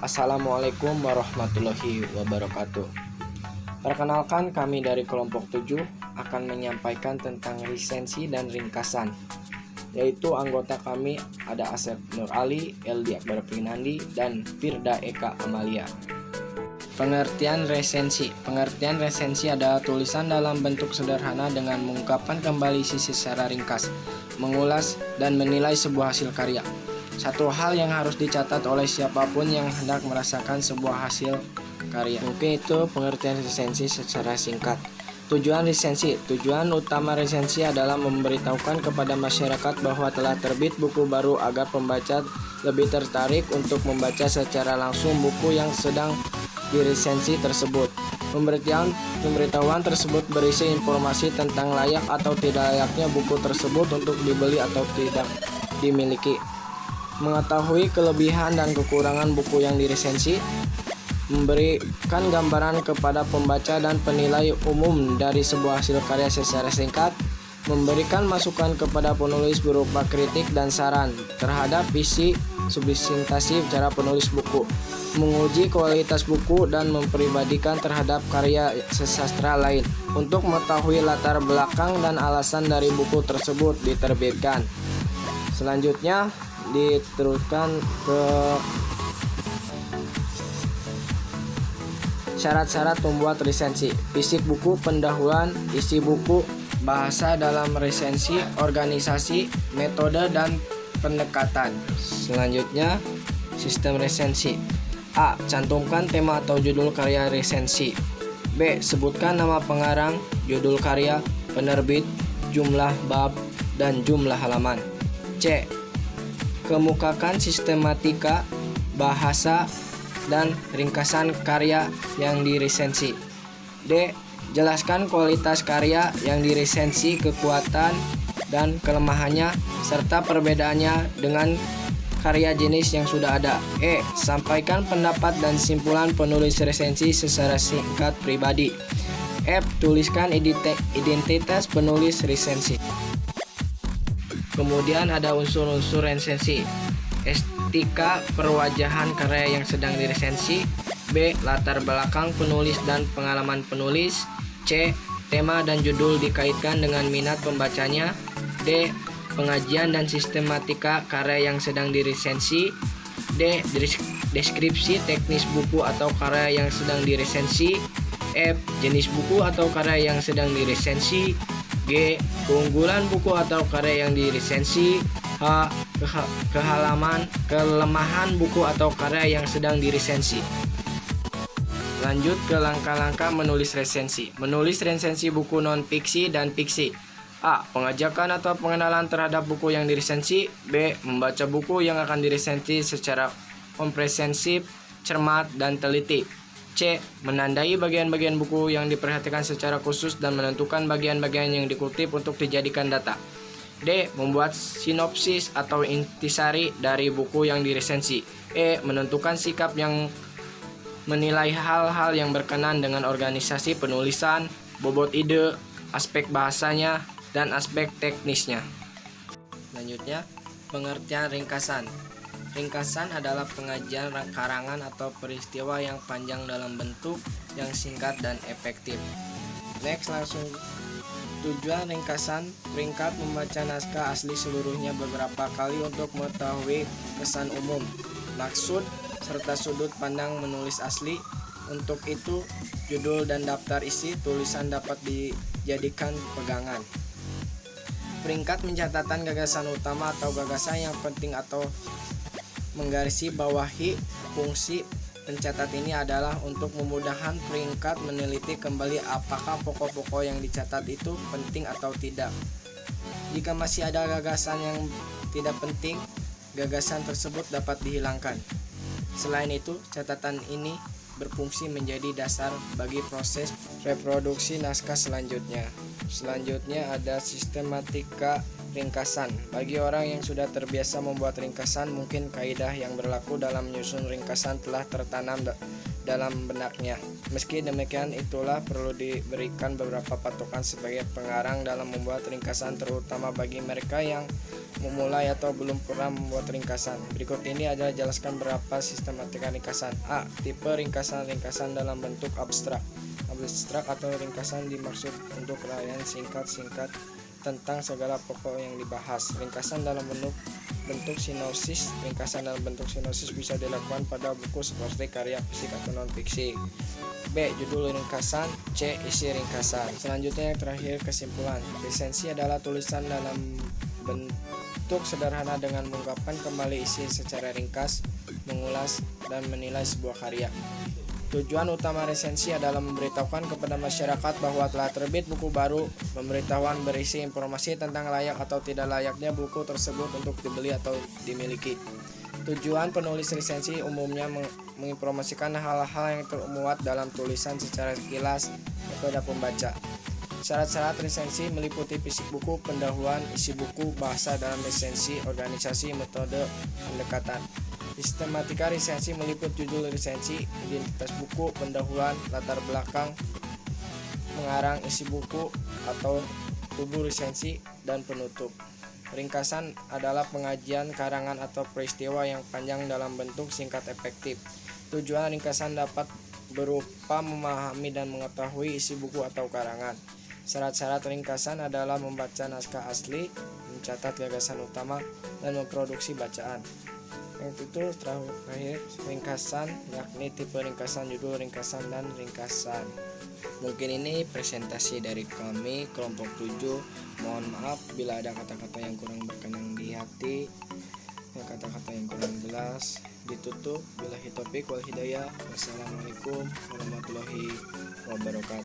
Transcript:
Assalamualaikum warahmatullahi wabarakatuh. Perkenalkan, kami dari kelompok 7 akan menyampaikan tentang lisensi dan ringkasan, yaitu anggota kami ada Asep Nur Ali, Eldi Akbar Pinandi, dan Firda Eka Amalia. Pengertian resensi. Pengertian resensi adalah tulisan dalam bentuk sederhana dengan mengungkapkan kembali sisi secara ringkas, mengulas dan menilai sebuah hasil karya. Satu hal yang harus dicatat oleh siapapun yang hendak merasakan sebuah hasil karya. Mungkin itu pengertian resensi secara singkat. Tujuan resensi. Tujuan utama resensi adalah memberitahukan kepada masyarakat bahwa telah terbit buku baru agar pembaca lebih tertarik untuk membaca secara langsung buku yang sedang diresensi tersebut. Pemberitahuan tersebut berisi informasi tentang layak atau tidak layaknya buku tersebut untuk dibeli atau tidak dimiliki. Mengetahui kelebihan dan kekurangan buku yang diresensi, memberikan gambaran kepada pembaca dan penilai umum dari sebuah hasil karya secara singkat, memberikan masukan kepada penulis berupa kritik dan saran terhadap isi substansi cara penulis buku, menguji kualitas buku dan mempribadikan terhadap karya sastra lain untuk mengetahui latar belakang dan alasan dari buku tersebut diterbitkan. Selanjutnya diteruskan ke syarat-syarat membuat resensi. Fisik buku, pendahuluan, isi buku, bahasa dalam resensi, organisasi, metode dan pendekatan. Selanjutnya, sistem resensi. A. Cantumkan tema atau judul karya resensi. B. Sebutkan nama pengarang, judul karya, penerbit, jumlah bab, dan jumlah halaman. C. Kemukakan sistematika, bahasa, dan ringkasan karya yang diresensi. D. Jelaskan kualitas karya yang diresensi, kekuatan dan kelemahannya, serta perbedaannya dengan karya jenis yang sudah ada. E. Sampaikan pendapat dan simpulan penulis resensi secara singkat pribadi. F. Tuliskan identitas penulis resensi. Kemudian ada unsur-unsur resensi. Estetika perwajahan karya yang sedang diresensi. B. Latar belakang penulis dan pengalaman penulis. C. Tema dan judul dikaitkan dengan minat pembacanya. D. Pengajian dan sistematika karya yang sedang diresensi. D. Deskripsi teknis buku atau karya yang sedang diresensi. F. Jenis buku atau karya yang sedang diresensi. G. Keunggulan buku atau karya yang diresensi. H. Kelemahan buku atau karya yang sedang diresensi. Lanjut ke langkah-langkah menulis resensi. Menulis resensi buku non-fiksi dan fiksi. A. Pengajakan atau pengenalan terhadap buku yang diresensi. B. Membaca buku yang akan diresensi secara komprehensif, cermat, dan teliti. C. Menandai bagian-bagian buku yang diperhatikan secara khusus dan menentukan bagian-bagian yang dikutip untuk dijadikan data. D. Membuat sinopsis atau intisari dari buku yang diresensi. E. Menentukan sikap yang menilai hal-hal yang berkenan dengan organisasi penulisan, bobot ide, aspek bahasanya, dan aspek teknisnya. Selanjutnya, pengertian ringkasan. Ringkasan adalah pengajian karangan atau peristiwa yang panjang dalam bentuk yang singkat dan efektif. Next, langsung tujuan ringkasan. Peringkat membaca naskah asli seluruhnya beberapa kali untuk mengetahui kesan umum, maksud, serta sudut pandang menulis asli. Untuk itu, judul dan daftar isi tulisan dapat dijadikan pegangan. Peringkat mencatatkan gagasan utama atau gagasan yang penting atau menggarisi bawahi. Fungsi pencatat ini adalah untuk memudahkan peringkat meneliti kembali apakah pokok-pokok yang dicatat itu penting atau tidak. Jika masih ada gagasan yang tidak penting, gagasan tersebut dapat dihilangkan. Selain itu, catatan ini berfungsi menjadi dasar bagi proses reproduksi naskah selanjutnya. Selanjutnya ada sistematika ringkasan. Bagi orang yang sudah terbiasa membuat ringkasan, mungkin kaidah yang berlaku dalam menyusun ringkasan telah tertanam dalam benaknya. Meski demikian, itulah perlu diberikan beberapa patokan sebagai pengarang dalam membuat ringkasan, terutama bagi mereka yang memulai atau belum pernah membuat ringkasan. Berikut ini adalah jelaskan beberapa sistematika ringkasan. A. Tipe ringkasan dalam bentuk abstrak. Abstrak atau ringkasan dimaksud untuk uraian singkat-singkat tentang segala pokok yang dibahas. Ringkasan dalam bentuk sinopsis. Ringkasan dalam bentuk sinopsis bisa dilakukan pada buku seperti karya fisik atau non-fiksi. B. Judul ringkasan. C. Isi ringkasan. Selanjutnya yang terakhir, kesimpulan. Resensi adalah tulisan dalam bentuk sederhana dengan mengungkapkan kembali isi secara ringkas, mengulas, dan menilai sebuah karya. Tujuan utama resensi adalah memberitahukan kepada masyarakat bahwa telah terbit buku baru. Pemberitahuan berisi informasi tentang layak atau tidak layaknya buku tersebut untuk dibeli atau dimiliki. Tujuan penulis resensi umumnya menginformasikan hal-hal yang termuat dalam tulisan secara sekilas kepada pembaca. Syarat-syarat resensi meliputi fisik buku, pendahuluan, isi buku, bahasa dalam resensi, organisasi, metode, pendekatan. Sistematika resensi meliput judul resensi, identitas buku, pendahuluan, latar belakang, pengarang, isi buku atau tubuh resensi, dan penutup. Ringkasan adalah pengajian karangan atau peristiwa yang panjang dalam bentuk singkat efektif. Tujuan ringkasan dapat berupa memahami dan mengetahui isi buku atau karangan. Syarat-syarat ringkasan adalah membaca naskah asli, mencatat gagasan utama, dan memproduksi bacaan. Yang itu terakhir ringkasan, yakni tipe ringkasan, judul ringkasan, dan ringkasan. Mungkin ini presentasi dari kami kelompok 7. Mohon maaf bila ada kata-kata yang kurang berkenan di hati, kata-kata yang kurang jelas. Ditutup. Billahi taufik wal hidayah. Wassalamualaikum warahmatullahi wabarakatuh.